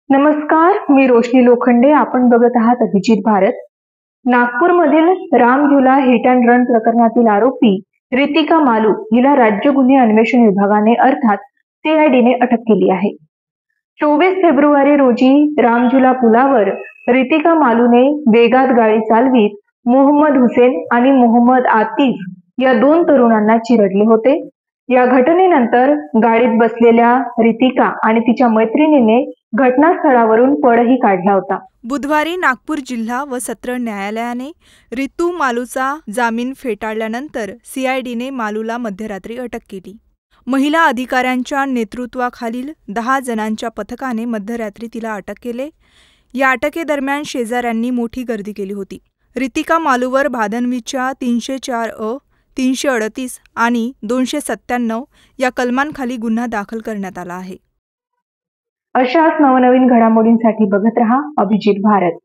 नमस्कार, मी रोशनी लोखंडे. आपण बघत आहात अभिजित भारत. नागपूरमधील रामझुला हिट अँड रन प्रकरणातील आरोपी रितिका मालू हिला राज्य गुन्हे अन्वेषण विभागाने अर्थात सीआयडीने अटक केली आहे. 24 फेब्रुवारी रोजी रामझुला पुलावर रितिका मालूने वेगात गाडी चालवीत मोहम्मद हुसेन आणि मोहम्मद आतिफ या दोन तरुणांना चिरडले होते. या घटनेनंतर गाडीत बसलेल्या रितिका आणि तिच्या मैत्रिणीने घटनास्थळावरून पळही काढला होता. बुधवारी नागपूर जिल्हा व सत्र न्यायालयाने रितू मालूचा जामीन फेटाळल्यानंतर सीआयडीने मालूला मध्यरात्री अटक केली. महिला अधिकाऱ्यांच्या नेतृत्वाखालील 10 जणांच्या पथकाने मध्यरात्री तिला अटक केले. या अटकेदरम्यान शेजाऱ्यांनी मोठी गर्दी केली होती. रितिका मालूवर भादनवीच्या 304 338 आणि 297 या कलमांखाली गुन्हा दाखल करण्यात आला आहे. अशाच नवनवीन घडामोडींसाठी बघत रहा अभिजित भारत.